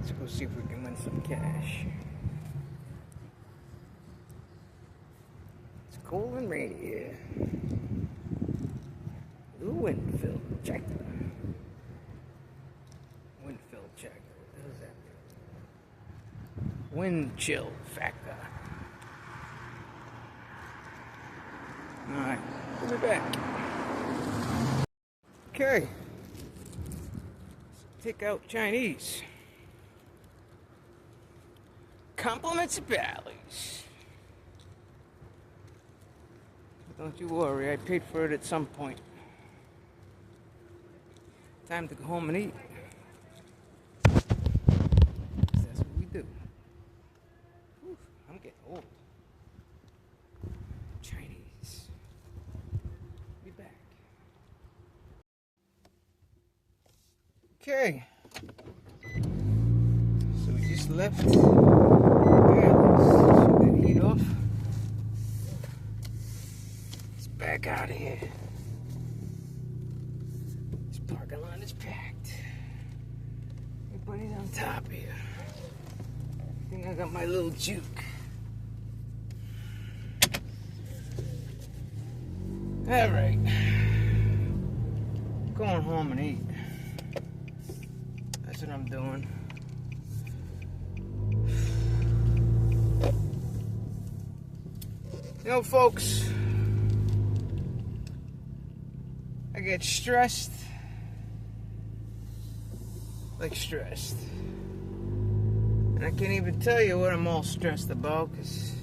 Let's go see if we can win some cash. It's cold and rainy here. Lou Winfield checker. Winfield checker. What does that mean? Wind chill factor. Alright, we'll be back. Okay. Take out Chinese. Compliments of Bally's. Don't you worry, I paid for it at some point. Time to go home and eat. That's what we do. Whew, I'm getting old. Chinese. Be back. Okay. So we just left. Yeah, let's shut that heat off. It's back out of here. This parking lot is packed. Everybody's on top here. I think I got my little juke. Alright. Going home and eat. That's what I'm doing. You know, folks, I get stressed, like stressed. And I can't even tell you what I'm all stressed about, because,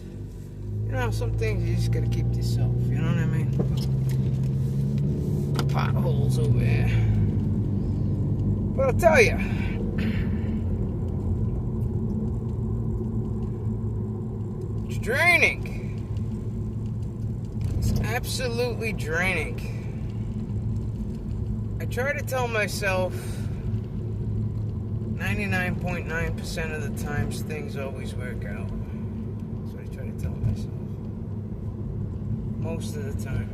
you know, some things you just gotta keep to yourself, you know what I mean? Potholes over there. But I'll tell you, it's draining. It's absolutely draining. I try to tell myself 99.9% of the times things always work out. That's what I try to tell myself. Most of the time.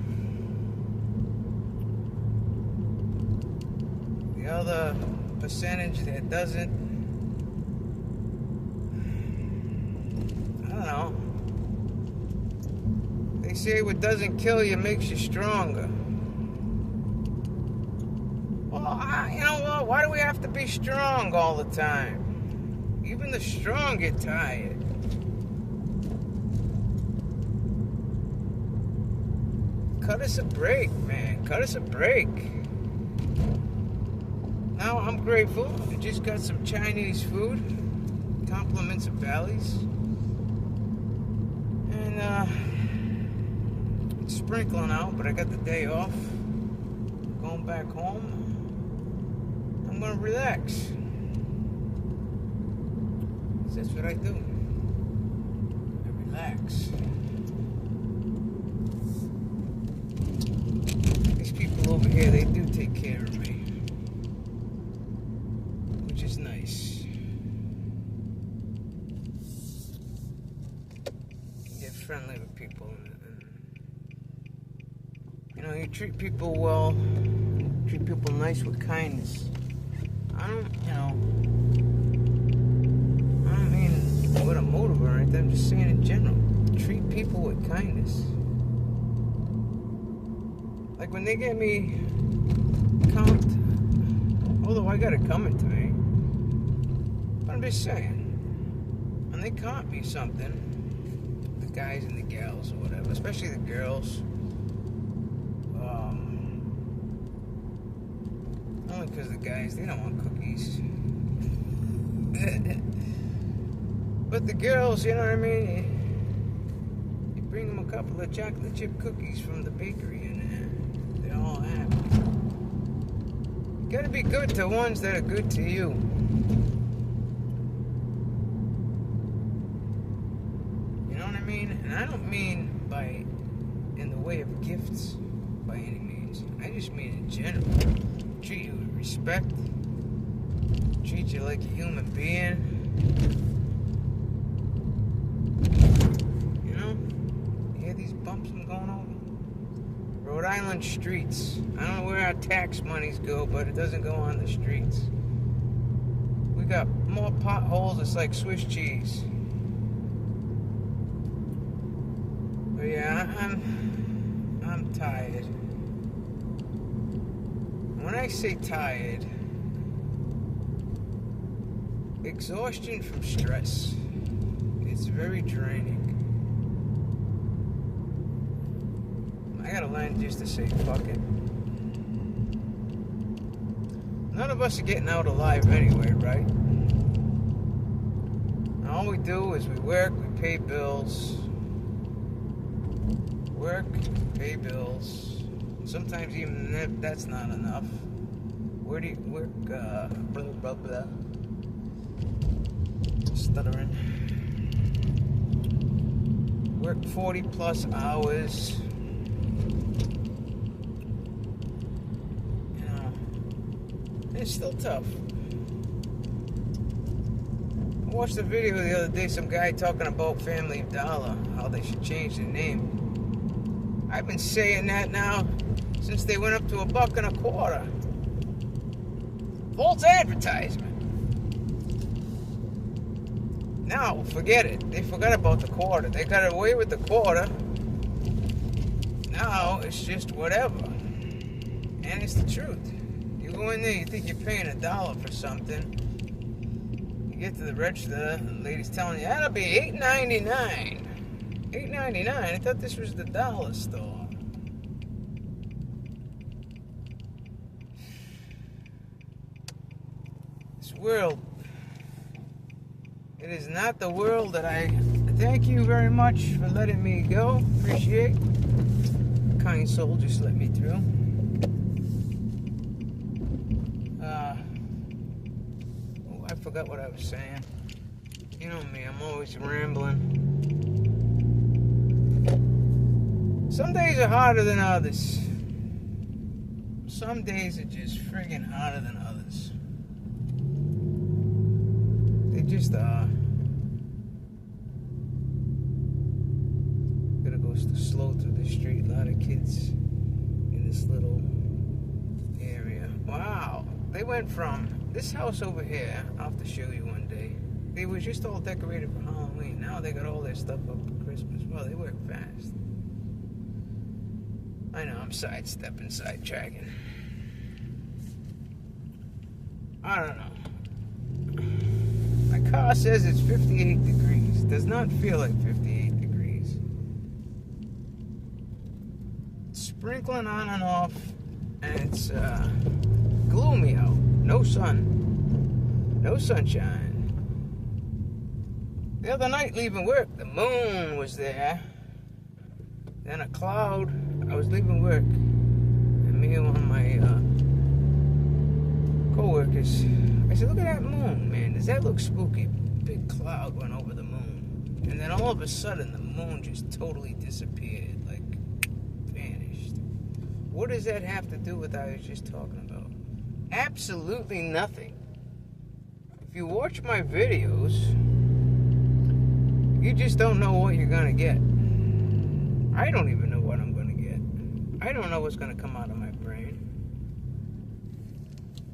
The other percentage that doesn't, I don't know. They say what doesn't kill you makes you stronger. Well, you know what? Why do we have to be strong all the time? Even the strong get tired. Cut us a break, man. Cut us a break. Now I'm grateful. I just got some Chinese food. Compliments of Bally's. And, it's sprinkling out, but I got the day off. Going back home. I'm gonna relax. That's what I do. I relax. These people over here, they do take care of me. Which is nice. Get friendly with people. You know, you treat people well. Treat people nice with kindness. I don't mean with a motive or anything, I'm just saying in general. Treat people with kindness. Like when they get me comped, although I got it coming to me, but I'm just saying, when they comp me something, the guys and the gals or whatever, especially the girls, only because the guys, they don't want cookies. But the girls, you know what I mean? You bring them a couple of chocolate chip cookies from the bakery and they're all happy. You gotta be good to ones that are good to you. You know what I mean? And I don't mean by in the way of gifts by any means. I just mean in general. Treat you with respect. Treat you like a human being. You know? You hear these bumps I'm going over? Rhode Island streets. I don't know where our tax monies go, but it doesn't go on the streets. We got more potholes. It's like Swiss cheese. But yeah, I'm tired. When I say tired, exhaustion from stress. It's very draining. I gotta learn just to say fuck it. None of us are getting out alive anyway, right? And all we do is we work, we pay bills. Work, pay bills. Sometimes even that's not enough. Where do you work? Blah, blah, blah. Stuttering. Work 40 plus hours. You know, it's still tough. I watched a video the other day, some guy talking about Family Dollar, how they should change the name. I've been saying that now since they went up to $1.25. False advertisement. Now, forget it. They forgot about the quarter. They got away with the quarter. Now, it's just whatever. And it's the truth. You go in there, you think you're paying $1 for something. You get to the register, and the lady's telling you, that'll be $8.99. $8.99? I thought this was the dollar store. This world, it is not the world that I thank you very much for letting me go. Appreciate. Kind soul just let me through. I forgot what I was saying. You know me, I'm always rambling. Some days are harder than others. Some days are just friggin' harder than others. They just are. Gotta go slow through the street. A lot of kids in this little area. Wow. They went from this house over here, I'll have to show you one day. They were just all decorated for Halloween. Now they got all their stuff up for Christmas. Well, they work fast. I know, I'm sidetracking. I don't know. My car says it's 58 degrees. Does not feel like 58 degrees. It's sprinkling on and off, and it's gloomy out. No sun. No sunshine. The other night leaving work, the moon was there. Then a cloud. I was leaving work, and me and one of my co-workers, I said, look at that moon, man. Does that look spooky? Big cloud went over the moon. And then all of a sudden, the moon just totally disappeared, like vanished. What does that have to do with what I was just talking about? Absolutely nothing. If you watch my videos, you just don't know what you're going to get. I don't even know what I'm going to get. I don't know what's going to come out of my brain.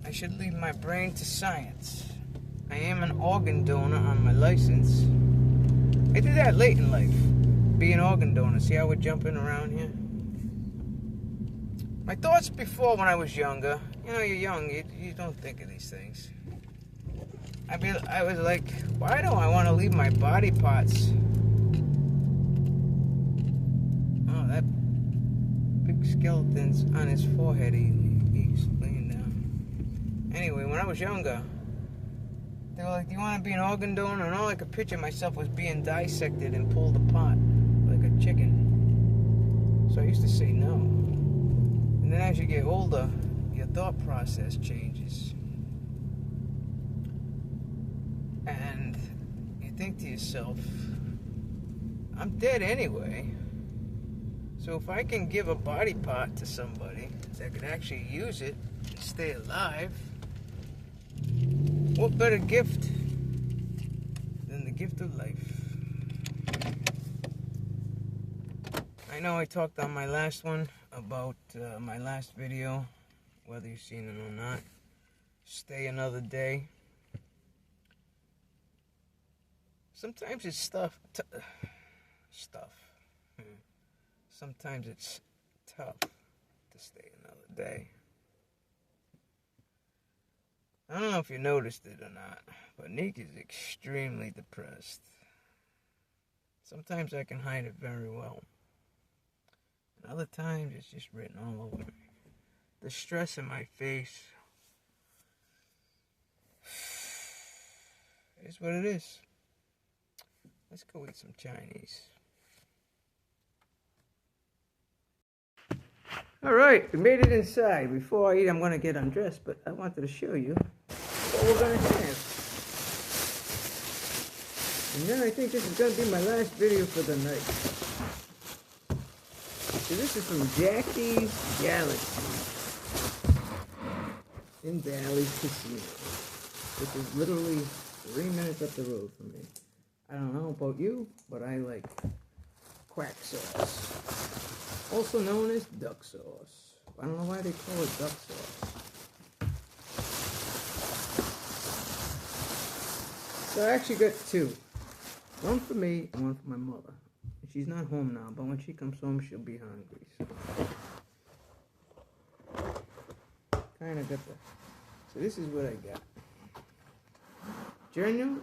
I should leave my brain to science. I am an organ donor on my license. I did that late in life, be an organ donor. See how we're jumping around here? My thoughts before when I was younger, you know, you're young, you don't think of these things. I was like, why do I want to leave my body parts? Oh, that big skeleton's on his forehead. He's laying down. Anyway, when I was younger, they were like, do you want to be an organ donor? And all I could picture myself was being dissected and pulled apart like a chicken. So I used to say no. And then as you get older, your thought process changes. And you think to yourself, I'm dead anyway. So if I can give a body part to somebody that could actually use it and stay alive, what better gift than the gift of life? I know I talked on my last one about my last video, whether you've seen it or not. Stay another day. Sometimes it's stuff. Sometimes it's tough to stay another day. I don't know if you noticed it or not, but Nick is extremely depressed. Sometimes I can hide it very well. And other times it's just written all over me. The stress in my face is what it is. Let's go eat some Chinese. Alright, we made it inside. Before I eat, I'm going to get undressed, but I wanted to show you what we're going to have. And then I think this is going to be my last video for the night. So this is from Jackie's Galaxy in Bally's Casino, which is literally 3 minutes up the road from me. I don't know about you, but I like quack sauce, also known as duck sauce. I don't know why they call it duck sauce. So I actually got two. One for me and one for my mother. She's not home now, but when she comes home, she'll be hungry. So kind of got the... So this is what I got. General,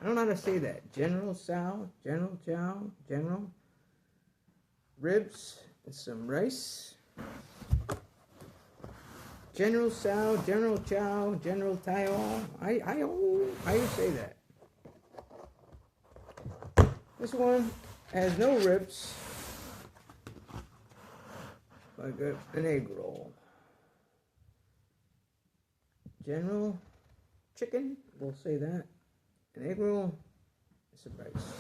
I don't know how to say that. General Chow, General ribs and some rice. General Chow, General Taiwan. How you say that? This one has no ribs. I got an egg roll. General chicken, we'll say that. An egg roll, some rice.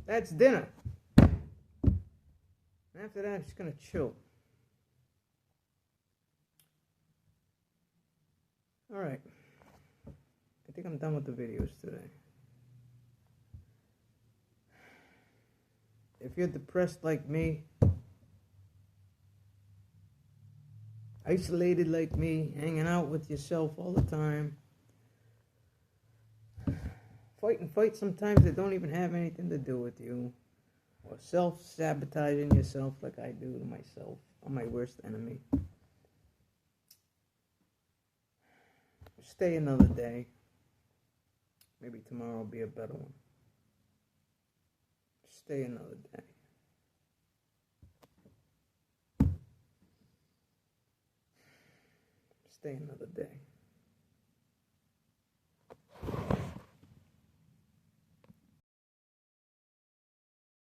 That's dinner. After that, I'm just gonna chill. Alright. I think I'm done with the videos today. If you're depressed like me, isolated like me, hanging out with yourself all the time, fight sometimes that don't even have anything to do with you, or self-sabotaging yourself like I do to myself. I'm my worst enemy. Stay another day. Maybe tomorrow will be a better one. Stay another day. Stay another day.